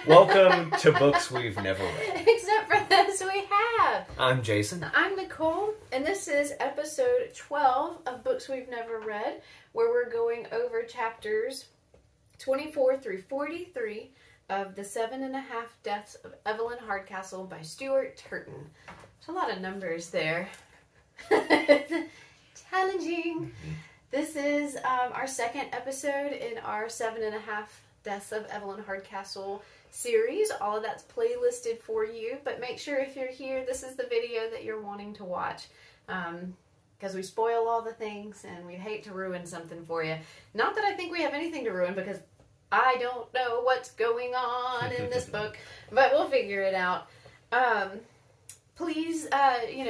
Welcome to Books We've Never Read. Except for this, we have. I'm Jason. I'm Nicole, and this is episode 12 of Books We've Never Read, where we're going over chapters 24 through 43 of The 7.5 Deaths of Evelyn Hardcastle by Stuart Turton. There's a lot of numbers there. Challenging. Mm-hmm. This is our second episode in our 7.5 Deaths of Evelyn Hardcastle series. All of that's playlisted for you, but make sure if you're here, this is the video that you're wanting to watch, because we spoil all the things and we'd hate to ruin something for you. Not that I think we have anything to ruin, because I don't know what's going on in this book, but we'll figure it out. Please,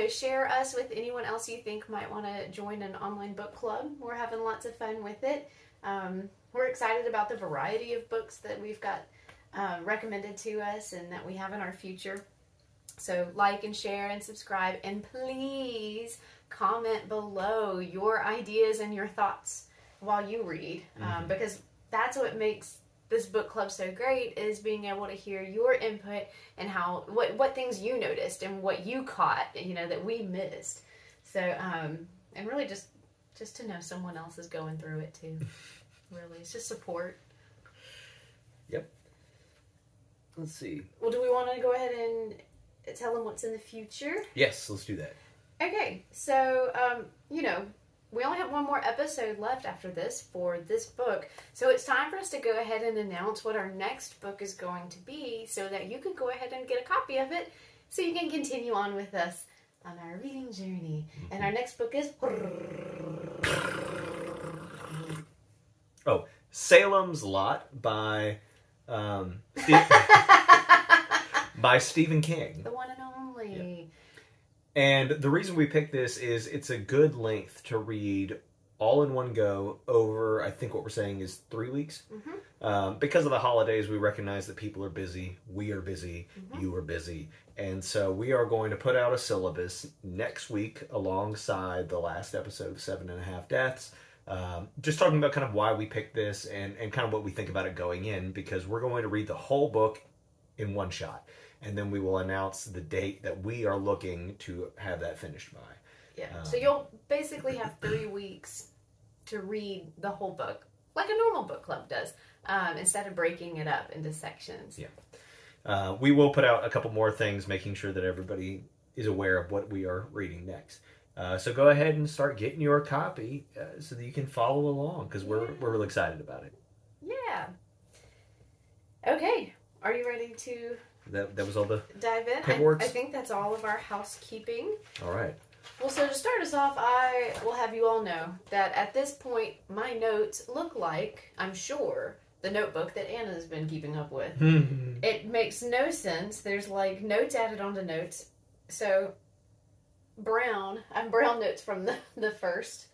share us with anyone else you think might want to join an online book club. We're having lots of fun with it. We're excited about the variety of books that we've got recommended to us and that we have in our future. So like and share and subscribe, and pplease comment below your ideas and your thoughts while you read, because that's what makes this book club so great, is being able to hear your input and how what things you noticed and what you caught, that we missed. So and really just to know someone else is going through it too. Really, it's just support. Yep. Let's see. Well, do we want to go ahead and tell them what's in the future? Yes, let's do that. Okay, so we only have one more episode left after this for this book, so it's time for us to go ahead and announce what our next book is going to be, so that you can go ahead and get a copy of it, so you can continue on with us on our reading journey. Mm-hmm. And our next book is Salem's Lot by by Stephen King. The one and only. Yeah. And the reason we picked this is it's a good length to read all in one go over, I think what we're saying is 3 weeks. Mm-hmm. Because of the holidays, we recognize that people are busy, we are busy, you are busy. And so we are going to put out a syllabus next week alongside the last episode of 7.5 Deaths. Just talking about kind of why we picked this and kind of what we think about it going in, because we're going to read the whole book in one shot. And then we will announce the date that we are looking to have that finished by. Yeah, so you'll basically have 3 weeks to read the whole book, like a normal book club does, instead of breaking it up into sections. Yeah. We will put out a couple more things, making sure that everybody is aware of what we are reading next. So go ahead and start getting your copy so that you can follow along, because we're really excited about it. Yeah. Okay, are you ready to... That was all the dive in. paperwork? I think that's all of our housekeeping. All right. Well, so to start us off, I will have you all know that at this point, my notes look like, I'm sure, the notebook that Anna's been keeping up with. It makes no sense. There's like notes added onto notes. So I'm brown notes from the first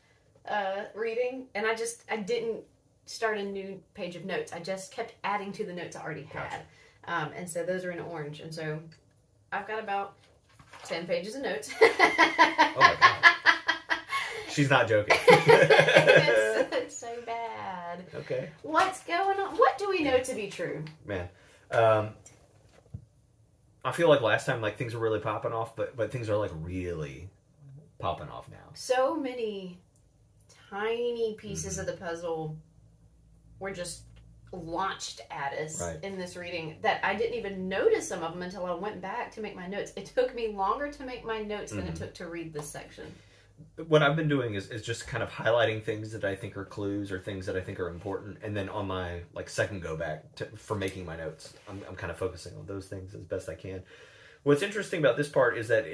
reading, and I didn't start a new page of notes. I just kept adding to the notes I already had. Gotcha. And so those are in orange. And so I've got about 10 pages of notes. Oh my God. She's not joking. It's so bad. Okay. What's going on? What do we know to be true? Man. I feel like last time things were really popping off, but things are really popping off now. So many tiny pieces of the puzzle were just launched at us in this reading that I didn't even notice some of them until I went back to make my notes. It took me longer to make my notes than it took to read this section. What I've been doing is just kind of highlighting things that I think are clues or things that I think are important, and then on my second go back for making my notes, I'm kind of focusing on those things as best I can. What's interesting about this part is that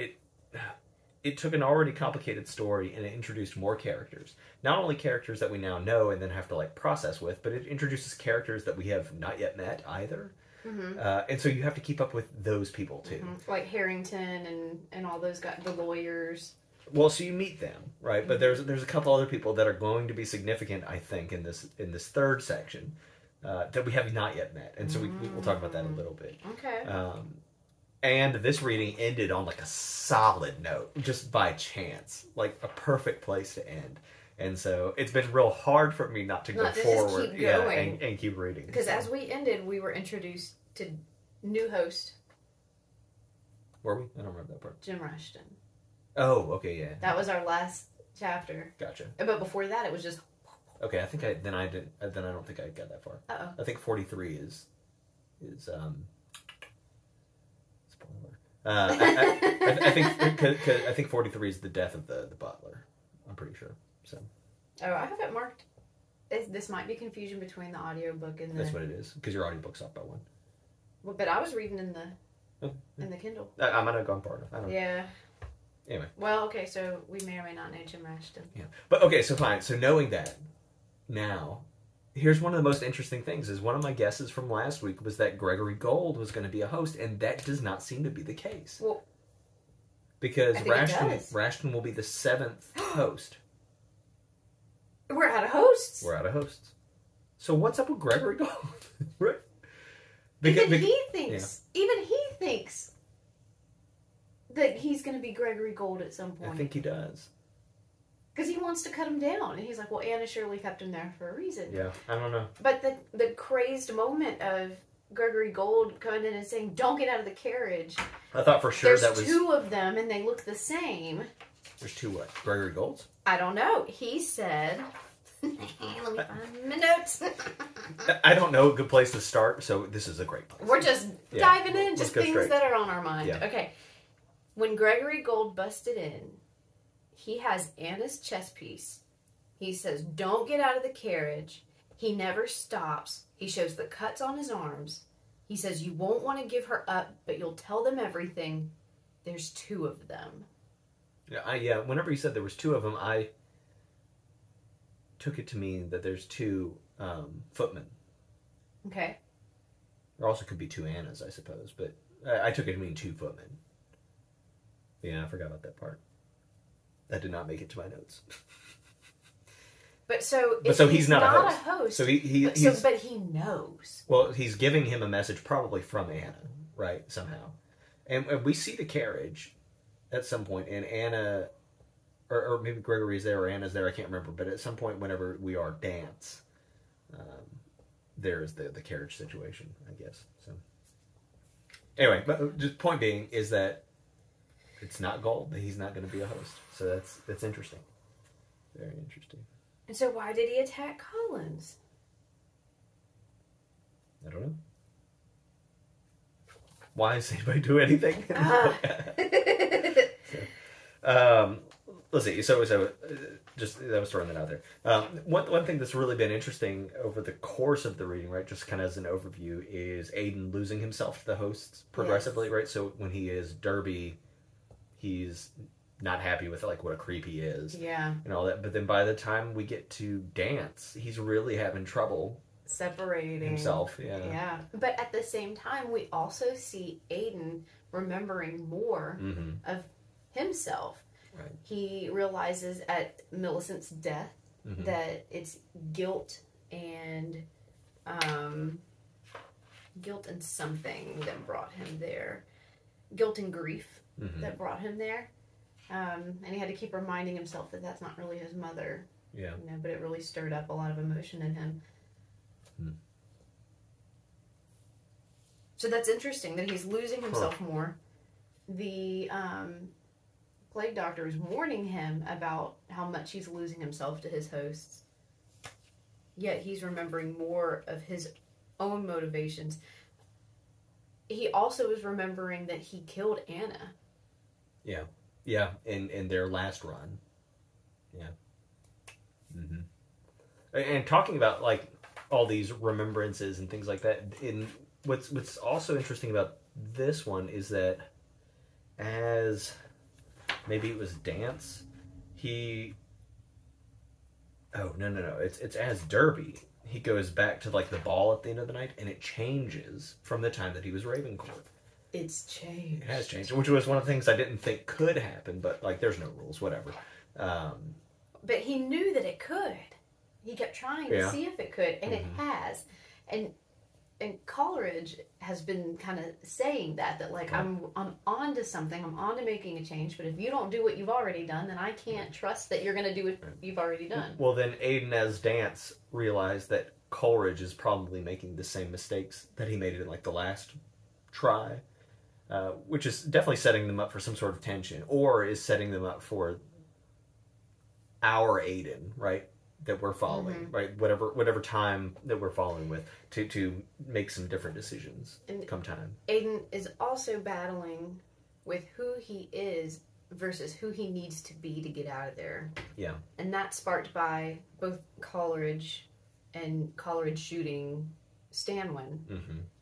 it took an already complicated story and it introduced more characters. Not only characters that we now know and then have to process with, but it introduces characters that we have not yet met either. Mm-hmm. And so you have to keep up with those people too. Mm-hmm. Like Harrington and all those guys, the lawyers. Well, so you meet them, right? But there's a couple other people that are going to be significant, I think, in this third section that we have not yet met. And so we'll talk about that a little bit. Okay. And this reading ended on a solid note, just by chance, a perfect place to end. And so it's been real hard for me not to go forward and keep reading. Because as we ended, we were introduced to New host. Were we? I don't remember that part. Jim Rushton. Oh, okay, yeah. That was our last chapter. Gotcha. But before that, it was just... Okay, I think I don't think I got that far. Uh-oh. I think 43 is spoiler. I think 43 is the death of the butler. I'm pretty sure. So. Oh, I have it marked. This might be confusion between the audiobook and the... That's what it is, because your audiobook's off by one. Well, but I was reading in the Kindle. I might have gone far enough. I don't know. Yeah. Anyway. Well, okay, so we may or may not know Jim Rushton. Yeah. But, okay, so fine. So knowing that, now, here's one of the most interesting things, is one of my guesses from last week was that Gregory Gold was going to be a host, and that does not seem to be the case. Well, because Rashton will be the 7th host. We're out of hosts. We're out of hosts. So what's up with Gregory Gold? Right? Even he thinks that he's going to be Gregory Gold at some point. I think he does. Because he wants to cut him down. And he's like, well, Anna surely kept him there for a reason. Yeah, I don't know. But the crazed moment of Gregory Gold coming in and saying, don't get out of the carriage. I thought for sure There's two of them and they look the same. There's two what? Gregory Golds? I don't know. He said... Let me find my notes. I don't know a good place to start, so this is a great place. We're just diving in, just things straight. that are on our mind. Yeah. Okay. When Gregory Gold busted in, he has Anna's chess piece. He says, don't get out of the carriage. He never stops. He shows the cuts on his arms. He says, you won't want to give her up, but you'll tell them everything. There's two of them. Yeah, whenever he said there was two of them, I took it to mean that there's two footmen. Okay. There also could be two Annas, I suppose, but I took it to mean two footmen. Yeah, I forgot about that part. That did not make it to my notes. But so he's not a host. So but he knows. Well, he's giving him a message probably from Anna, right? Somehow. And we see the carriage at some point, and Anna... Or maybe Gregory's there or Anna's there, I can't remember. But at some point, whenever we are dance, there is the carriage situation, I guess. So anyway, but just point being is that it's not Gold. That he's not going to be a host. So that's interesting. Very interesting. And so why did he attack Collins? I don't know. Why does anybody do anything? Let's see. So just I was throwing that out there. One thing that's really been interesting over the course of the reading, right, just kind of as an overview, is Aiden losing himself to the hosts progressively, right? So when he is Derby, he's not happy with like what a creep he is, and all that. But then by the time we get to dance, he's really having trouble separating himself. Yeah. But at the same time, we also see Aiden remembering more of himself. Right. He realizes at Millicent's death that it's guilt and something that brought him there. Guilt and grief that brought him there. And he had to keep reminding himself that that's not really his mother. Yeah. You know, but it really stirred up a lot of emotion in him. So that's interesting that he's losing himself more. The plague doctor is warning him about how much he's losing himself to his hosts. Yet he's remembering more of his own motivations. He also is remembering that he killed Anna. Yeah. Yeah, in their last run. Yeah. And talking about like all these remembrances and things like that, in what's also interesting about this one is that as maybe it was Dance, it's as Derby, he goes back to like the ball at the end of the night, and it changes from the time that he was Ravencourt. It's changed. It has changed, which was one of the things I didn't think could happen, but like there's no rules, whatever. But he knew that it could. He kept trying to see if it could, and it has. And Coleridge has been kind of saying that like I'm on to something, I'm on to making a change, but if you don't do what you've already done, then I can't trust that you're going to do what you've already done. Well, then Aiden as Dance realized that Coleridge is probably making the same mistakes that he made in like the last try, which is definitely setting them up for some sort of tension, or is setting them up for our Aiden, right? That we're following, right? Whatever time that we're following with to make some different decisions come time. Aiden is also battling with who he is versus who he needs to be to get out of there. Yeah. And that's sparked by both Coleridge and Coleridge shooting Stanwin.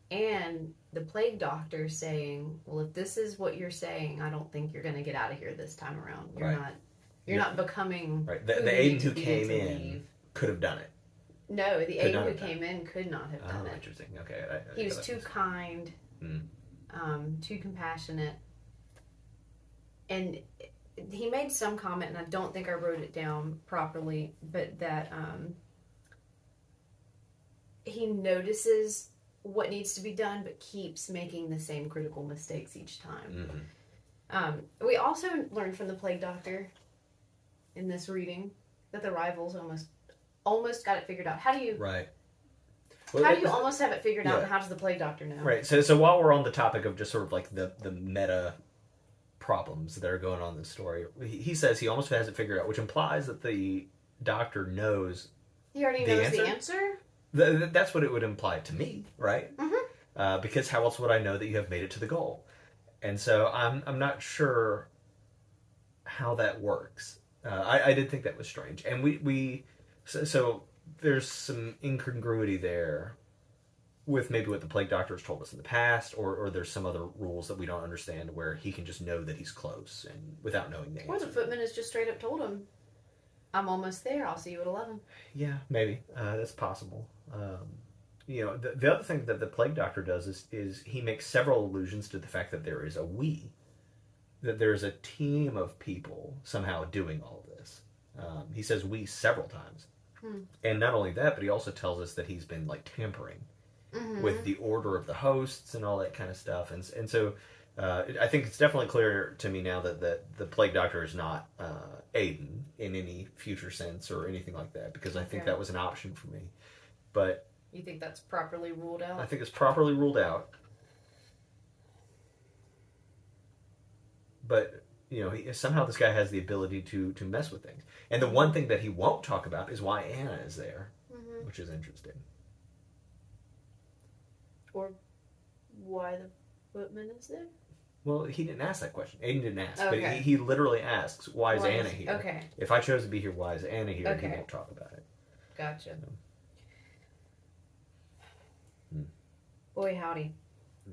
And the plague doctor saying, well, if this is what you're saying, I don't think you're going to get out of here this time around. You're not becoming... Right. The Aiden who came in could have done it. No, the Aiden who came in could not have done it. Interesting. Okay. He was too kind, too compassionate. And he made some comment, and I don't think I wrote it down properly, but that he notices what needs to be done, but keeps making the same critical mistakes each time. We also learned from the plague doctor in this reading that the rivals almost got it figured out. How do you Well, how do you almost have it figured out, and how does the plague doctor know? Right. So while we're on the topic of just sort of like the meta problems that are going on in this story, he says he almost has it figured out, which implies that the doctor knows. He already knows the answer. That's what it would imply to me, right? Because how else would I know that you have made it to the goal? And so I'm not sure how that works. I did think that was strange, and so there's some incongruity there with maybe what the plague doctor has told us in the past, or there's some other rules that we don't understand where he can just know that he's close and without knowing the answer. Or the footman has just straight up told him, I'm almost there, I'll see you at 11. Yeah, maybe. That's possible. The other thing that the plague doctor does is he makes several allusions to the fact that there is a we. That there's a team of people somehow doing all of this. He says we several times. And not only that, but he also tells us that he's been like tampering with the order of the hosts and all that kind of stuff. And so I think it's definitely clear to me now that the plague doctor is not Aiden in any future sense or anything like that, because I think that was an option for me. But you think that's properly ruled out? I think it's properly ruled out. But somehow this guy has the ability to mess with things. And the one thing that he won't talk about is why Anna is there, which is interesting. Or why the footman is there? Well, he didn't ask that question. Aiden didn't ask. Okay. But he literally asks, why is Anna here? Okay. If I chose to be here, why is Anna here? Okay. He won't talk about it. Gotcha. Boy, howdy.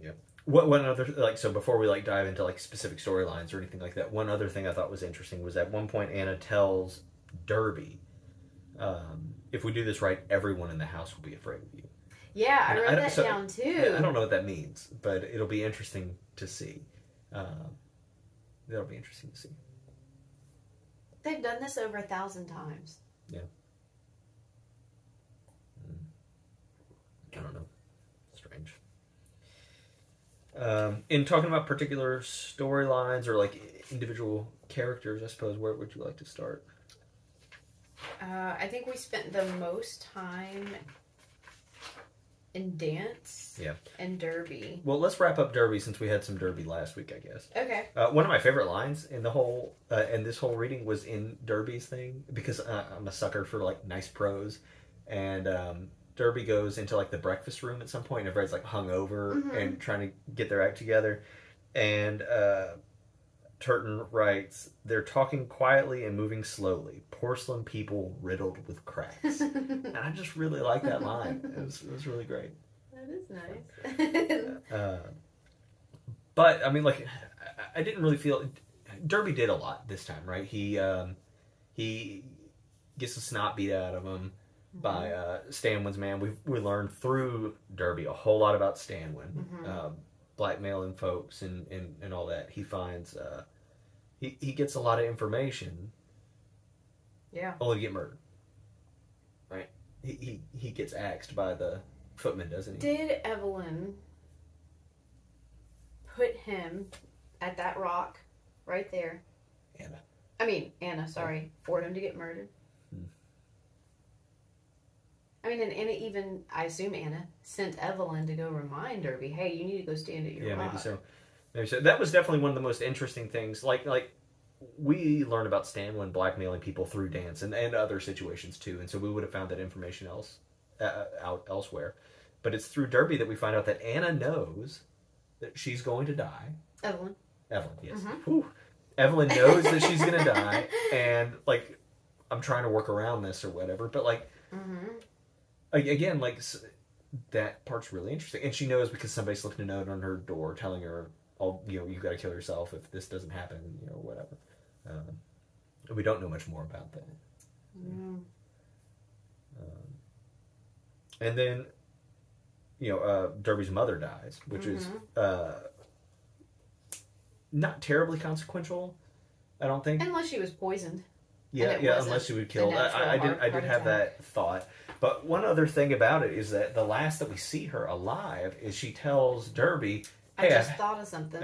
Yep. One other, so before we dive into specific storylines or anything like that, one other thing I thought was interesting was at one point Anna tells Derby, if we do this right, everyone in the house will be afraid of you. Yeah, I wrote that down too. I don't know what that means, but it'll be interesting to see. That'll be interesting to see. They've done this over 1,000 times. Yeah. I don't know. Strange. In talking about particular storylines or individual characters, I suppose, where would you like to start? I think we spent the most time in Dance and Derby. Well, let's wrap up Derby since we had some Derby last week, I guess. Okay. One of my favorite lines in the whole in this whole reading was in Derby's thing, because I'm a sucker for nice prose, and Derby goes into the breakfast room at some point, and everybody's hungover and trying to get their act together, and Turton writes, "They're talking quietly and moving slowly. Porcelain people riddled with cracks." And I just really like that line. It was really great. That is nice. But I mean, I didn't really feel Derby did a lot this time, right? He gets the snot beat out of him by Stanwin's man. We learned through Derby a whole lot about Stanwin. Blackmailing folks and all that. He finds he gets a lot of information. Yeah. Only to get murdered. Right? He gets axed by the footman, doesn't he? Did Evelyn put him at that rock right there? Anna, sorry, for him to get murdered? I mean, and Anna even, I assume Anna sent Evelyn to go remind Derby, hey, you need to go stand at your rock. Maybe so. Maybe so. That was definitely one of the most interesting things. Like we learned about Stanley blackmailing people through dance and other situations too, and so we would have found that information out elsewhere. But it's through Derby that we find out that Anna knows that she's going to die. Evelyn, yes. Mm-hmm. Evelyn knows that she's going to die, and like I'm trying to work around this or whatever, but like. Again, like, that part's really interesting. And she knows because somebody slipped a note on her door telling her, oh, you got to kill yourself if this doesn't happen, whatever. We don't know much more about that. And then, Derby's mother dies, which is not terribly consequential, I don't think. Unless she was poisoned. Yeah, unless she was killed. I did have that thought. But one other thing about it is that the last that we see her alive is she tells Derby, hey, I just thought of something.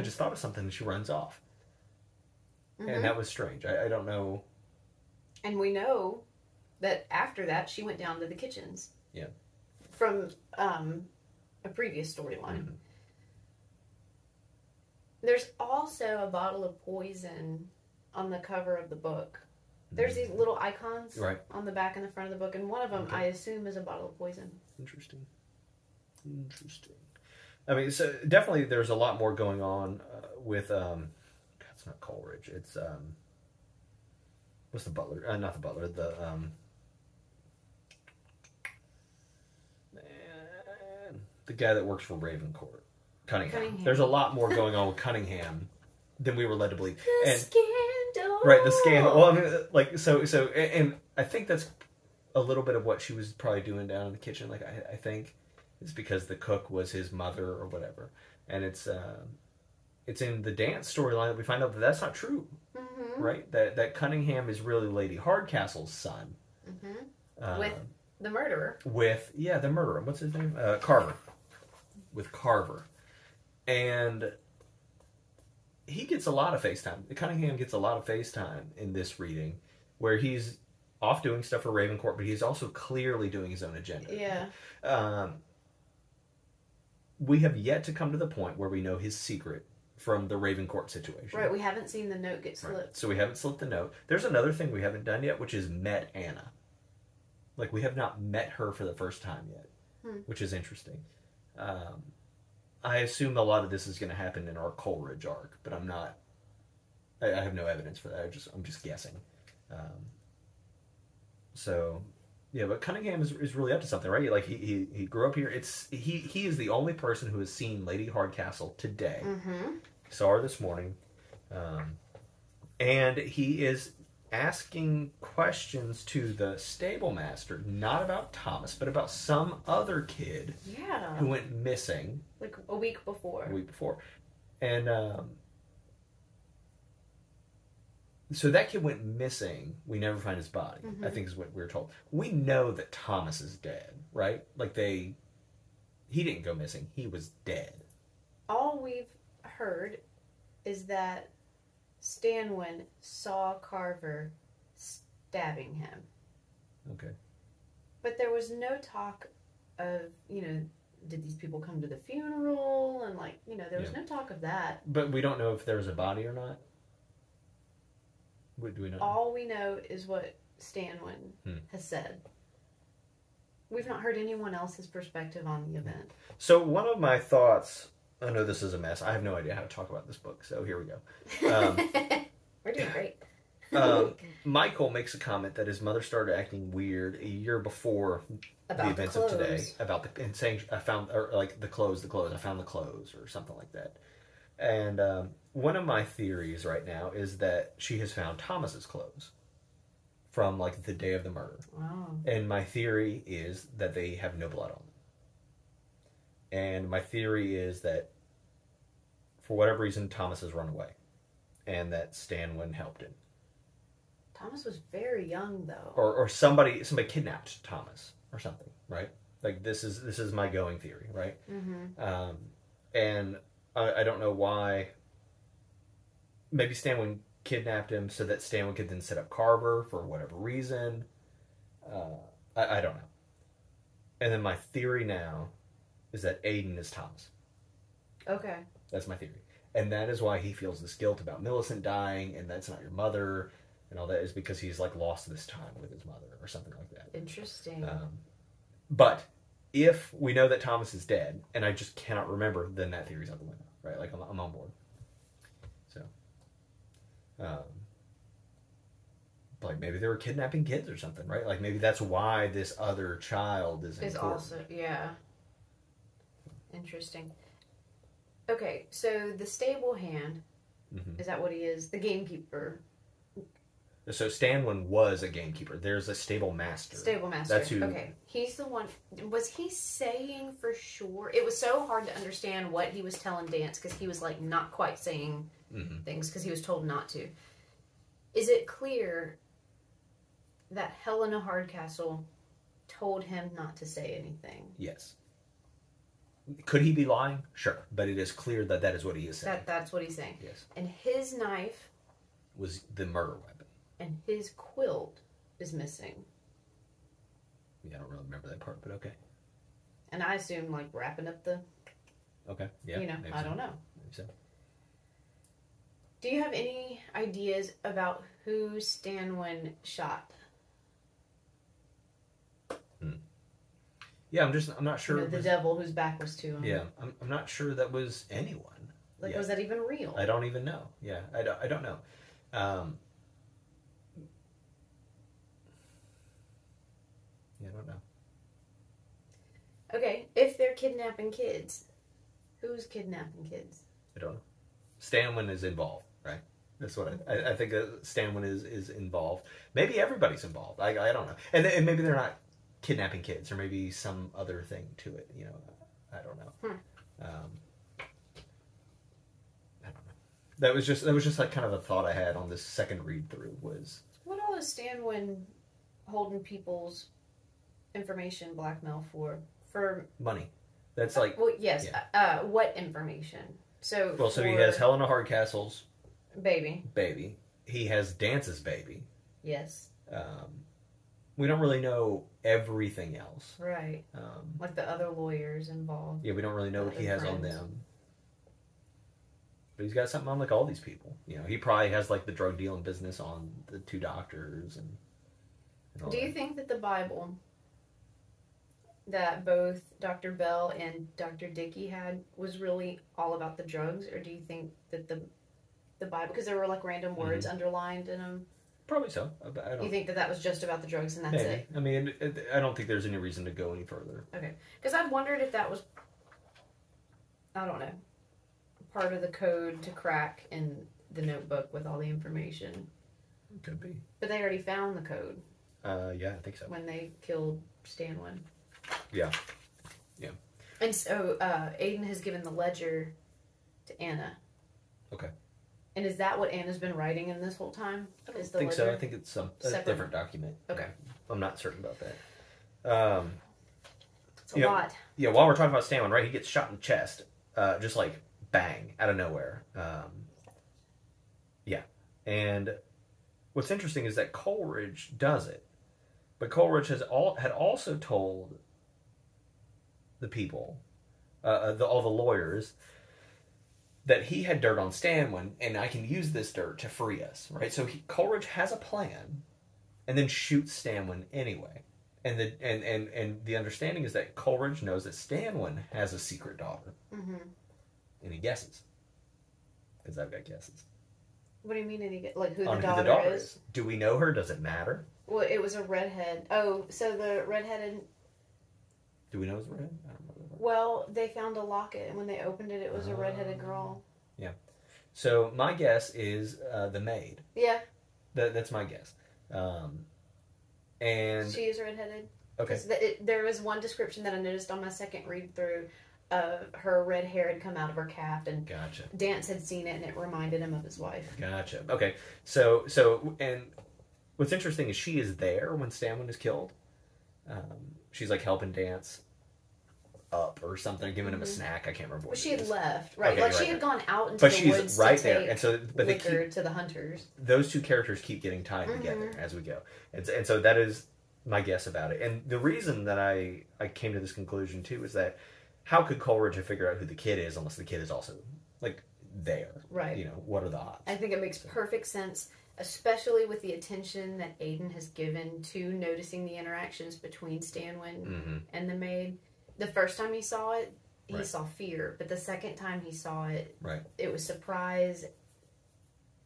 And she runs off. And that was strange. I don't know. And we know that after that, she went down to the kitchens. Yeah. From a previous storyline. There's also a bottle of poison on the cover of the book. There's these little icons on the back and the front of the book, and one of them, I assume, is a bottle of poison. Interesting. I mean, so definitely there's a lot more going on with, it's not Coleridge, it's, what's the butler? Not the butler, the guy that works for Ravencourt. Cunningham. There's a lot more going on with Cunningham than we were led to believe. Scandal. Right, the scandal. Well, I mean, like, so, and I think that's a little bit of what she was probably doing down in the kitchen. Like, I think it's because the cook was his mother or whatever. And it's in the dance storyline that we find out that that's not true. Right? That Cunningham is really Lady Hardcastle's son. With the murderer. The murderer. What's his name? Carver. With Carver. And he gets a lot of FaceTime. Cunningham gets a lot of FaceTime in this reading, where he's off doing stuff for Ravencourt, but he's also clearly doing his own agenda. Yeah. We have yet to come to the point where we know his secret from the Ravencourt situation. Right, we haven't seen the note get slipped. Right. So we haven't slipped the note. There's another thing we haven't done yet, which is met Anna. Like, we have not met her for the first time yet, which is interesting. I assume a lot of this is going to happen in our Coleridge arc, but I'm not. I have no evidence for that. I'm just guessing. But Cunningham is really up to something, right? Like he grew up here. He is the only person who has seen Lady Hardcastle today. Saw her this morning, and he is asking questions to the stable master, not about Thomas, but about some other kid who went missing. Like a week before. And so that kid went missing. We never find his body, I think is what we were told. We know that Thomas is dead, right? Like he didn't go missing. He was dead. All we've heard is that Stanwin saw Carver stabbing him. Okay. But there was no talk of, did these people come to the funeral? And, there was no talk of that. But we don't know if there was a body or not? What do we know? All we know is what Stanwin has said. We've not heard anyone else's perspective on the event. So one of my thoughts... I know this is a mess. I have no idea how to talk about this book, so here we go. We're doing great. Michael makes a comment that his mother started acting weird a year before the events of today. And saying, I found, or like the clothes, I found the clothes, or something like that. And one of my theories right now is that she has found Thomas's clothes from like the day of the murder. Wow. And my theory is that they have no blood on them. And my theory is that for whatever reason, Thomas has run away, and that Stanwin helped him. Thomas was very young, though. Or somebody kidnapped Thomas or something, right? Like this is my going theory, right? And I don't know why. Maybe Stanwin kidnapped him so that Stanwin could then set up Carver for whatever reason. I don't know. And then my theory now is that Aiden is Thomas. Okay. That's my theory. And that is why he feels this guilt about Millicent dying, and that's not your mother, and all that is because he's like lost this time with his mother or something like that. Interesting. But if we know that Thomas is dead, and I just cannot remember, then that theory's out the window, right? Like I'm on board. So, like maybe they were kidnapping kids or something, right? Like maybe that's why this other child is important. Also, yeah. Interesting. Okay, so the stable hand, is that what he is? The gamekeeper. So Stanwin was a gamekeeper. There's a stable master. Stable master. That's who. Okay, he's the one. Was he saying for sure? It was so hard to understand what he was telling Dance because he was like not quite saying things because he was told not to. Is it clear that Helena Hardcastle told him not to say anything? Yes. Could he be lying? Sure. But it is clear that that is what he is saying. That's what he's saying. Yes. And his knife was the murder weapon. And his quilt is missing. Yeah, I don't really remember that part, but okay. And I assume, like, wrapping up the... Okay, yeah. You know, I don't know. Maybe so. Do you have any ideas about who Stanwin shot? Yeah, I'm not sure. You know, the devil whose back was to him. Yeah, I'm not sure that was anyone. Like, was that even real? I don't even know. Yeah, I don't know. Yeah, I don't know. Okay, if they're kidnapping kids, who's kidnapping kids? I don't know. Stanwin is involved, right? That's what I think. Stanwin is involved. Maybe everybody's involved. I don't know. And maybe they're not kidnapping kids, or maybe some other thing to it. You know, I don't know. I don't know. That was just like kind of a thought I had on this second read through was. What all is Stanwin holding people's information blackmail for? For money. That's like. Well, yes. Yeah. What information? So. Well, so he has Helena Hardcastle's baby. He has Dance's baby. Yes. We don't really know everything else. Right. Like the other lawyers involved. Yeah, we don't really know what he has on them. But he's got something on like all these people. You know, he probably has like the drug dealing business on the two doctors and all Do you think that the Bible that both Dr. Bell and Dr. Dickey had was really all about the drugs, or do you think that the Bible, because there were like random words underlined in them? Probably so. I don't. You think that was just about the drugs and that's it? I mean, I don't think there's any reason to go any further. Okay. Because I wondered if that was, I don't know, part of the code to crack in the notebook with all the information. It could be. But they already found the code. Yeah, I think so. When they killed Stanwin. Yeah. Yeah. And so Aiden has given the ledger to Anna. Okay. And is that what Anna's been writing in this whole time? I don't think so. I think it's a different document. Okay. I'm not certain about that. It's a lot. Yeah, while we're talking about Stanwin, right, he gets shot in the chest. Just like bang, out of nowhere. Yeah. And what's interesting is that Coleridge does it. But Coleridge had also told the people, all the lawyers, that he had dirt on Stanwin, and I can use this dirt to free us, right? So Coleridge has a plan, and then shoots Stanwin anyway. And the understanding is that Coleridge knows that Stanwin has a secret daughter, and he guesses, because I've got guesses. What do you mean? Like who on the daughter is? Do we know her? Does it matter? Well, it was a redhead. Oh, so the redheaded. Do we know it's a redhead? I don't remember. Well, they found a locket, and when they opened it, it was a redheaded girl. Yeah. So my guess is the maid. Yeah. That's my guess. And she is redheaded. Okay. There was one description that I noticed on my second read through. Her red hair had come out of her calf, and Gotcha. Dance had seen it, and it reminded him of his wife. Gotcha. Okay. So and what's interesting is she is there when Stanwin is killed. She's like helping Dance up or something, giving him a snack. I can't remember what she had left, right? Okay, like she had gone out into the woods right to there, take and so they keep to the hunters. Those two characters keep getting tied together as we go, and so that is my guess about it. And the reason that I came to this conclusion too is that how could Coleridge have figured out who the kid is unless the kid is also like there? Right. You know, what are the odds? I think it makes perfect sense, especially with the attention that Aiden has given to noticing the interactions between Stanwin and the maid. The first time he saw it, he saw fear, but the second time he saw it, it was surprise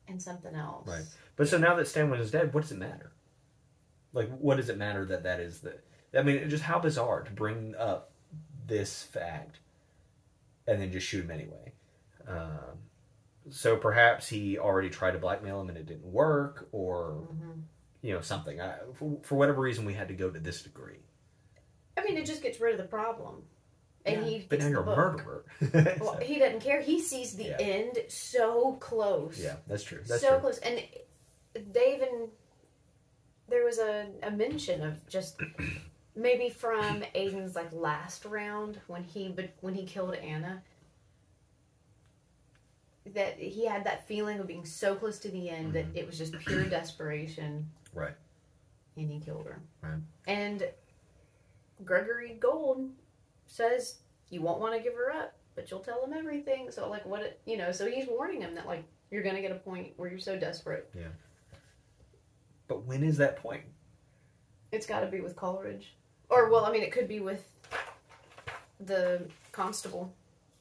and something else. Right. But so now that Stanwin is dead, what does it matter? Like, what does it matter that is the... I mean, just how bizarre to bring up this fact and then just shoot him anyway. So perhaps he already tried to blackmail him and it didn't work, or, you know, something. For whatever reason, we had to go to this degree. I mean, it just gets rid of the problem. And he but now you're a murderer. Well, he doesn't care. He sees the end so close. Yeah, that's true. That's so true. close. And they even... There was a mention of just... Maybe from Aiden's like last round when he killed Anna, that he had that feeling of being so close to the end that it was just pure desperation. Right. And he killed her. Right. And Gregory Gold says you won't want to give her up, but you'll tell him everything. So like so he's warning him that like you're gonna get a point where you're so desperate. Yeah. But when is that point? It's got to be with Coleridge. Or, well, I mean, it could be with the constable,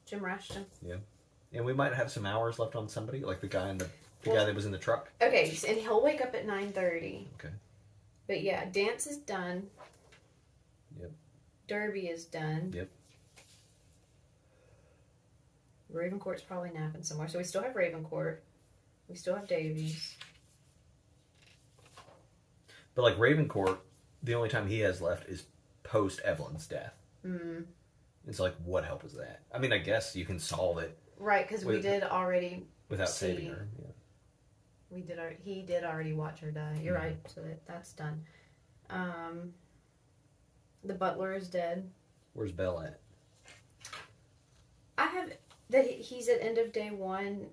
Jim Rashton. Yeah. And we might have some hours left on somebody, like the guy guy that was in the truck. Okay, and he'll wake up at 9:30. Okay. But yeah, dance is done. Yep. Derby is done. Yep. Ravencourt's probably napping somewhere. So we still have Ravencourt. We still have Davies. But like Ravencourt, the only time he has left is post Evelyn's death. It's like, what help is that? I mean, I guess you can solve it. Right, because we did already without saving her. Yeah. He did already watch her die. You're right, so that's done. The butler is dead. Where's Belle at? I have that he's at end of day 1.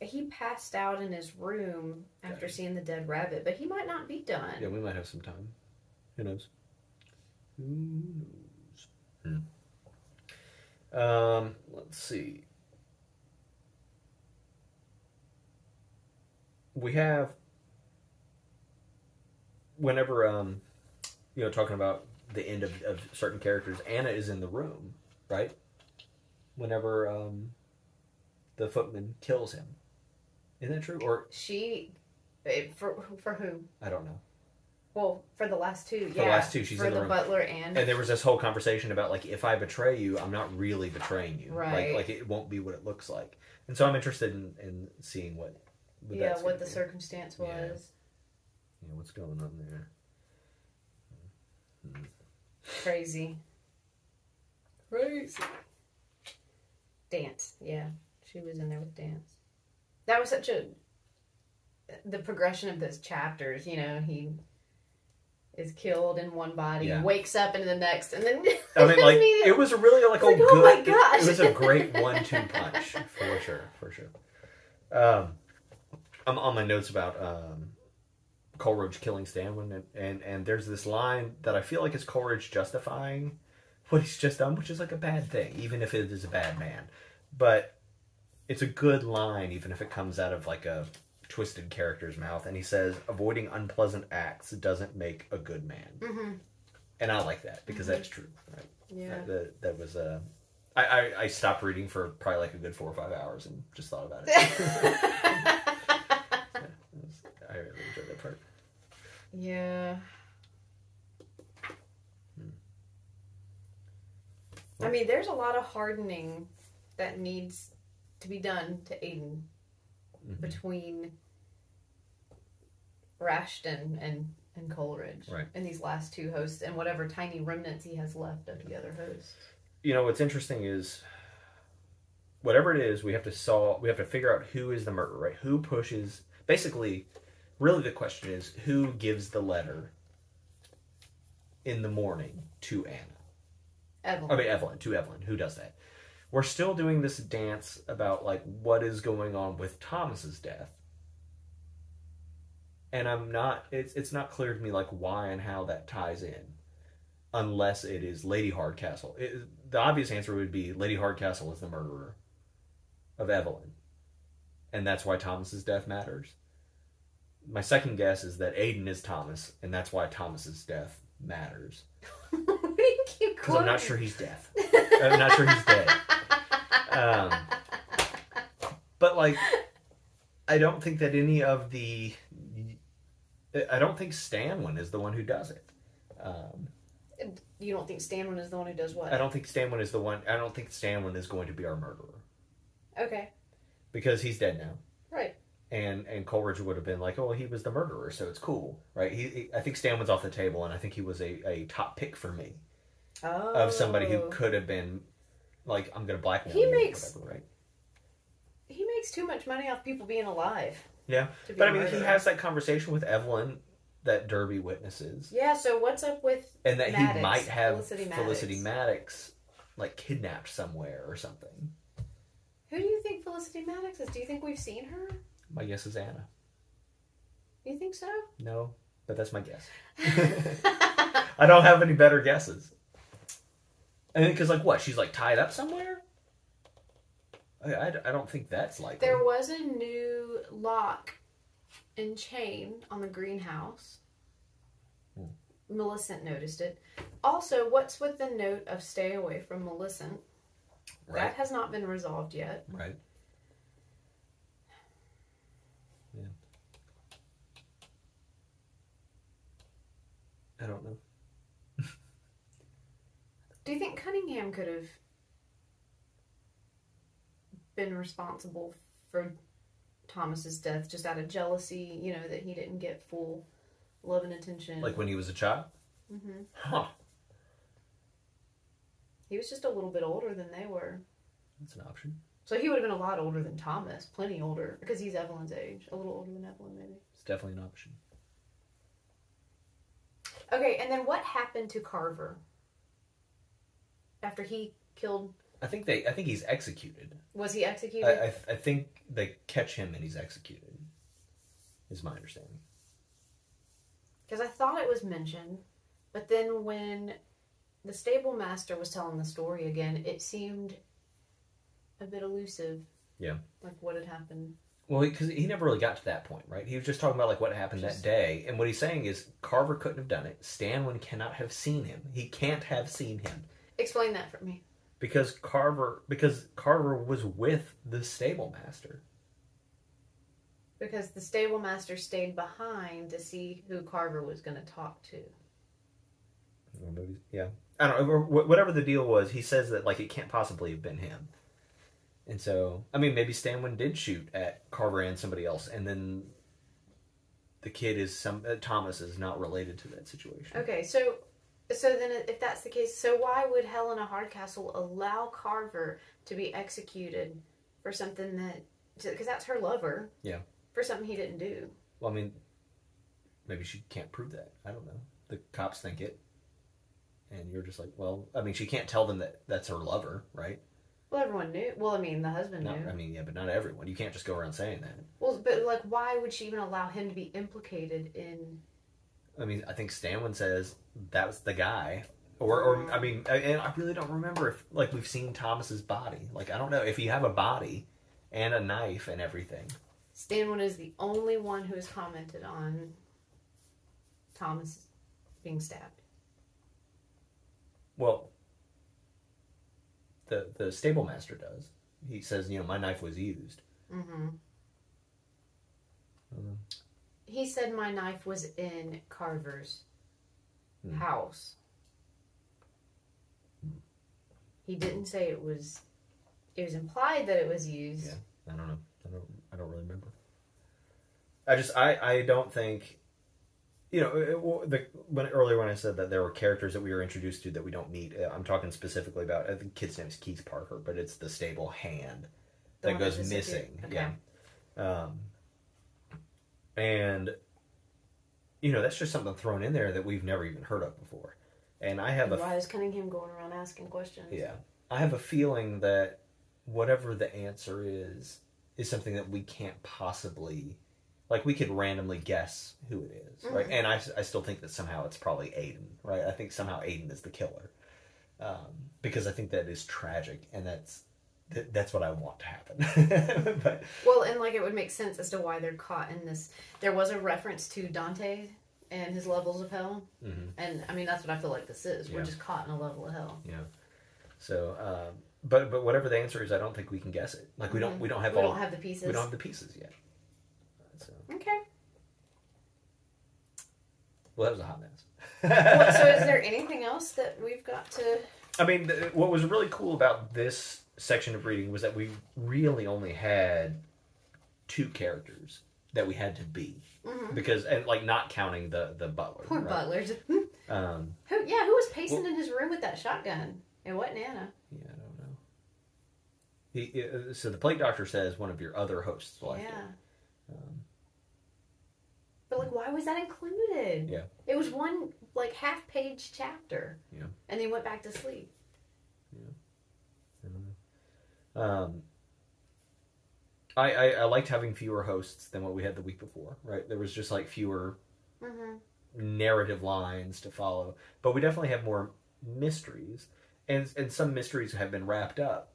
He passed out in his room after seeing the dead rabbit, but he might not be done. Yeah, we might have some time. Who knows? Who knows? Let's see. We have, whenever, talking about the end of certain characters, Anna is in the room, right? Whenever the footman kills him. Isn't that true? Or for who? I don't know. Well, for the last two, For the last two, she's in the room. For the butler and there was this whole conversation about, like, if I betray you, I'm not really betraying you. Right. Like it won't be what it looks like. And so I'm interested in seeing what the circumstance was. Yeah, what's going on there? Crazy. Dance, yeah. She was in there with Dance. That was such the progression of those chapters, he is killed in one body, wakes up in the next, and then I mean, like, it was really like a good, oh my gosh. It was a great 1-2 punch, for sure. I'm on my notes about Coleridge killing Stanwin, and there's this line that I feel like is Coleridge justifying what he's just done, which is like a bad thing, even if it is a bad man. But it's a good line, even if it comes out of like a twisted character's mouth. And he says, avoiding unpleasant acts doesn't make a good man. And I like that, because that's true. Right? Yeah. That was I stopped reading for probably like a good 4 or 5 hours and just thought about it. I really enjoyed that part. Yeah. I mean, there's a lot of hardening that needs to be done to Aiden between Rashton and Coleridge and these last two hosts and whatever tiny remnants he has left of the other hosts. What's interesting is whatever it is, we have to figure out who is the murderer, right? Who pushes, basically, really the question is, who gives the letter in the morning to Anna? Evelyn, to Evelyn. Who does that? We're still doing this dance about, like, what is going on with Thomas's death. And it's not clear to me like why and how that ties in, unless it is Lady Hardcastle. The obvious answer would be Lady Hardcastle is the murderer of Evelyn, and that's why Thomas's death matters. My second guess is that Aiden is Thomas, and that's why Thomas's death matters. Because I'm not sure he's dead. I'm not sure he's dead. But like, I don't think that any of the... I don't think Stanwin is the one who does it. You don't think Stanwin is the one who does what? I don't think Stanwin is the one... I don't think Stanwin is going to be our murderer. Okay. Because he's dead now. Right. And Coleridge would have been like, oh, well, he was the murderer, so it's cool. Right? I think Stanwin's off the table, and I think he was a top pick for me. Oh. Of somebody who could have been like, I'm going to blackmail you or whatever, right? He makes too much money off people being alive. Yeah. But I mean, he has that conversation with Evelyn that Derby witnesses. Yeah, so what's up with And that Maddox, he might have Felicity Maddox like kidnapped somewhere or something. Who do you think Felicity Maddox is? Do you think we've seen her? My guess is Anna. You think so? No, but that's my guess. I don't have any better guesses. I mean, because like what? She's like tied up somewhere? I don't think that's likely. There was a new lock and chain on the greenhouse. Millicent noticed it. Also, what's with the note of stay away from Millicent? Right. That has not been resolved yet. Right. Yeah. I don't know. Do you think Cunningham could have been responsible for Thomas's death just out of jealousy, you know, that he didn't get full love and attention? Like when he was a child? Mm-hmm. Huh. He was just a little bit older than they were. That's an option. So he would have been a lot older than Thomas. Plenty older. Because he's Evelyn's age. A little older than Evelyn, maybe. It's definitely an option. Okay, and then what happened to Carver? After he killed... I think he's executed. Was he executed? I think they catch him and he's executed. Is my understanding. Because I thought it was mentioned, but then when the stable master was telling the story again, it seemed a bit elusive. Yeah. Like what had happened. Well, because he never really got to that point, right? He was just talking about like what happened that day, and what he's saying is Carver couldn't have done it. Stanwin cannot have seen him. He can't have seen him. Explain that for me. Because Carver was with the stable master. Because the stable master stayed behind to see who Carver was going to talk to. Yeah. I don't know. Whatever the deal was, he says that like it can't possibly have been him. And so, I mean, maybe Stanwin did shoot at Carver and somebody else, and then the kid is Thomas is not related to that situation. Okay, so then if that's the case, so why would Helena Hardcastle allow Carver to be executed for something because that's her lover. Yeah. For something he didn't do. Well, I mean, maybe she can't prove that. I don't know. The cops think it. And you're just like, well, I mean, she can't tell them that that's her lover, right? Well, everyone knew. Well, I mean, the husband knew. I mean, yeah, but not everyone. You can't just go around saying that. Well, but like, why would she even allow him to be implicated in... I mean, I think Stanwin says that was the guy. Or I mean, and I really don't remember if, like, we've seen Thomas's body. Like, I don't know if you have a body and a knife and everything. Stanwin is the only one who has commented on Thomas being stabbed. Well, the stable master does. He says, you know, my knife was used. Mm-hmm. He said my knife was in Carver's house. He didn't say it was... It was implied that it was used. Yeah, I don't know. I don't really remember. I don't think... You know, earlier when I said that there were characters that we were introduced to that we don't meet, I'm talking specifically about, I think the kid's name is Keith Parker, but it's the stable hand that goes missing. Okay. Yeah. And, you know, that's just something thrown in there that we've never even heard of before. And I have why is Cunningham going around asking questions? Yeah. I have a feeling that whatever the answer is something that we can't possibly like, we could randomly guess who it is, right? And I still think that somehow it's probably Aiden, right? I think somehow Aiden is the killer. Because I think that is tragic, and that's what I want to happen. But, well, and like it would make sense as to why they're caught in this. There was a reference to Dante and his levels of hell, and I mean that's what I feel like this is. We're just caught in a level of hell. Yeah. So, but whatever the answer is, I don't think we can guess it. Like we don't have the pieces. We don't have the pieces yet. So. Okay. Well, that was a hot mess. Well, so is there anything else that we've got to... I mean, what was really cool about this section of reading was that we really only had 2 characters that we had to be. Because, and like not counting the butler. Poor right? butlers. Who was pacing in his room with that shotgun? It wasn't Anna. Yeah, I don't know. So the plague doctor says one of your other hosts liked it. But like, why was that included? Yeah. It was one like half-page chapter. Yeah. And they went back to sleep. Yeah. I don't know. I liked having fewer hosts than what we had the week before, right? There was just like fewer narrative lines to follow. But we definitely have more mysteries. And some mysteries have been wrapped up.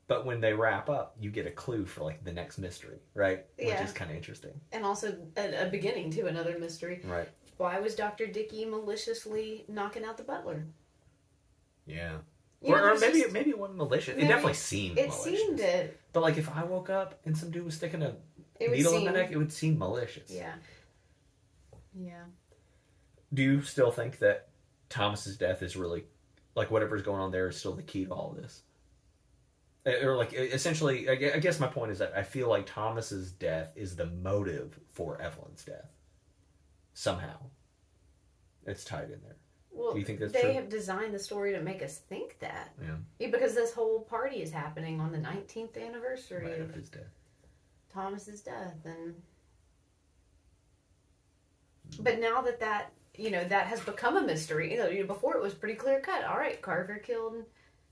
But when they wrap up, you get a clue for like the next mystery, right? Which is kind of interesting. And also a beginning to another mystery. Right. Why was Dr. Dickey maliciously knocking out the butler? Yeah. Or maybe it wasn't malicious. It definitely seemed malicious. It seemed it. But like if I woke up and some dude was sticking a needle in my neck, it would seem malicious. Yeah. Yeah. Do you still think that Thomas's death is really, like whatever's going on there is still the key to all this? Or like essentially, I guess my point is that I feel like Thomas's death is the motive for Evelyn's death. Somehow. It's tied in there. Well, do you think that's true? They have designed the story to make us think that. Yeah. Because this whole party is happening on the 19th anniversary of his death. Thomas's death. But now that that has become a mystery, before it was pretty clear cut. All right, Carver killed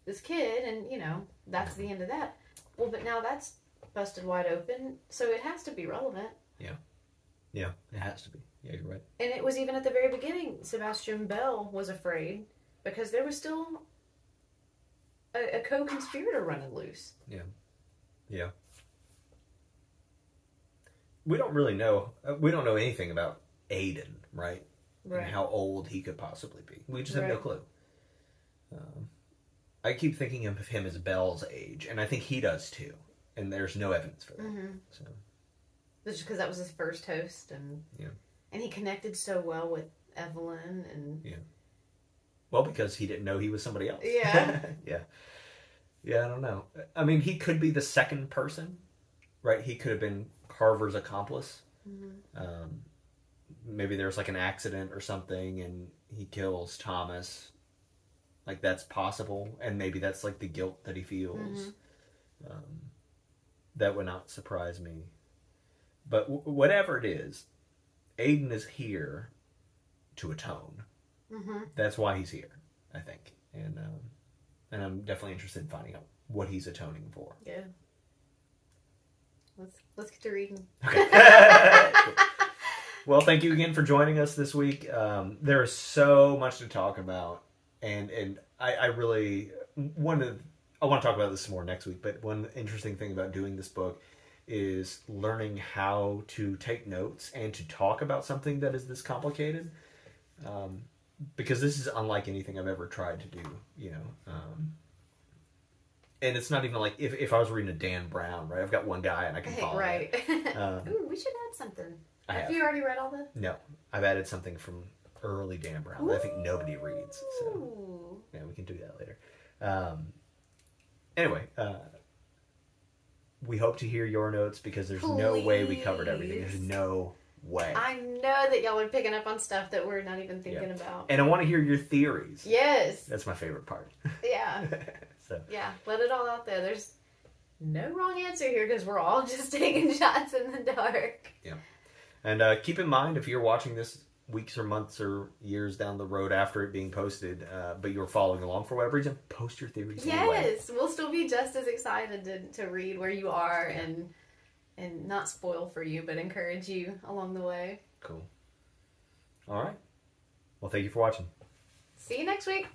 this kid, and that's the end of that. Well, but now that's busted wide open, so it has to be relevant. Yeah, it has to be. Yeah, you're right. And it was even at the very beginning, Sebastian Bell was afraid because there was still a co-conspirator running loose. Yeah. We don't really know. We don't know anything about Aiden, right? And how old he could possibly be. We just have no clue. I keep thinking of him as Belle's age, and I think he does too. And there's no evidence for that. So, just because that was his first host, and he connected so well with Evelyn, and well, because he didn't know he was somebody else. Yeah. Yeah, I don't know. I mean, he could be the second person, right? He could have been Carver's accomplice. Maybe there's like an accident or something, and he kills Thomas. Like, that's possible, and maybe that's like the guilt that he feels. That would not surprise me. But whatever it is, Aiden is here to atone. That's why he's here, I think. And I'm definitely interested in finding out what he's atoning for. Yeah. Let's get to reading. Okay. Well, thank you again for joining us this week. There is so much to talk about. And I really want to talk about this more next week, but one interesting thing about doing this book is learning how to take notes and to talk about something that is this complicated. Because this is unlike anything I've ever tried to do, and it's not even like if I was reading a Dan Brown, right? I've got one guy and I can follow. Right. Ooh, we should add something. Have you already read all this? No, I've added something from early Dan Brown that I think nobody reads. So yeah, we can do that later. Anyway, we hope to hear your notes because there's no way we covered everything. There's no way. I know that y'all are picking up on stuff that we're not even thinking about. And I want to hear your theories. Yes. That's my favorite part. Yeah. Yeah, let it all out there. There's no wrong answer here because we're all just taking shots in the dark. Yeah. And keep in mind, if you're watching this weeks or months or years down the road after it being posted, but you're following along for whatever reason, post your theories anyway. Yes, we'll still be just as excited to read where you are and and not spoil for you, but encourage you along the way. Cool. All right. Well, thank you for watching. See you next week.